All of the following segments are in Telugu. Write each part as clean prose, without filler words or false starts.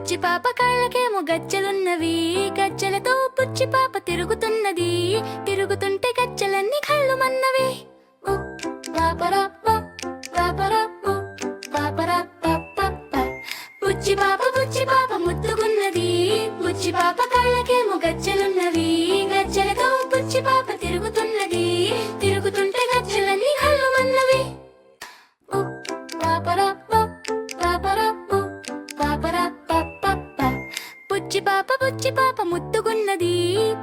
బుచ్చి పాప కాళ్ళకేమో గజ్జలున్నవి, గజ్జలతో బుచ్చి పాప తిరుగుతున్నది. తిరుగుతుంటే గజ్జలన్నీ కళ్ళు మన్నవి. బుచ్చి పాప ముద్దుగున్నది, బుచ్చి పాప కాళ్ళకేమో గజ్జలున్నవి, గజ్జలతో బుచ్చి పాప తిరుగుతున్నది. తిరుగుతుంటే గజ్జలన్నీ కళ్ళు మన్నవి. బుచ్చి పాప ముద్దుగున్నది,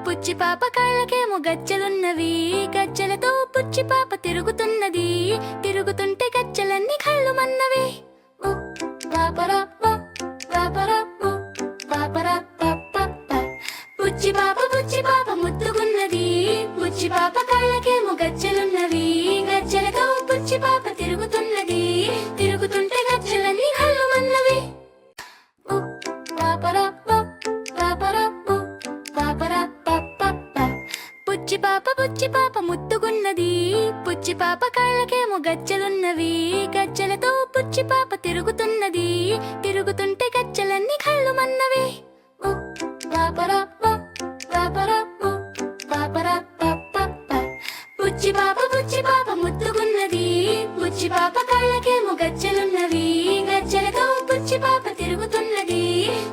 బుచ్చి పాప కాళ్ళకేమో గజ్జలున్నవి, గజ్జలతో బుచ్చి పాప తిరుగుతున్నది. తిరుగుతుంటే గజ్జలన్నీ కళ్ళు మన్నవి. బుచ్చి పాప ముద్దుగున్నది, బుచ్చి పాప కాళ్ళకేమో గజ్జలున్నవి, గజ్జలతో బుచ్చి పాప తిరుగుతున్నది. తిరుగుతుంటే గజ్జలన్నీ కళ్ళు మన్నవి. బుచ్చి పాప ముద్దుగున్నది, బుచ్చి పాప కాళ్ళకేమో గజ్జలున్నవి, గజ్జలతో బుచ్చి పాప తిరుగుతున్నది. తిరుగుతుంటే గజ్జలన్నీ కళ్ళు మన్నవి. బుచ్చి పాప ముద్దుగున్నది, బుచ్చి పాప కాళ్ళకేమో గజ్జలున్నవి, గజ్జలతో బుచ్చి పాప తిరుగుతున్నది.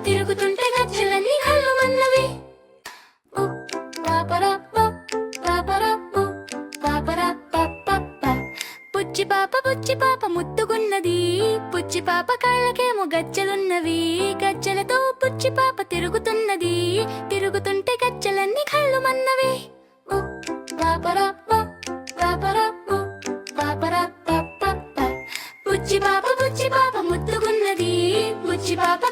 తిరుగుతుంటే గజ్జలన్నీ కళ్ళు మన్నవి. బుచ్చి పాప ముద్దుగున్నది, బుచ్చి పాప కాళ్ళకేమో గజ్జలున్నవి, గజ్జలతో బుచ్చి పాప తిరుగుతున్నది. తిరుగుతుంటే గజ్జలన్నీ కళ్ళు మన్నవి. బుచ్చి పాప ముద్దుగున్నది, బుచ్చి పాప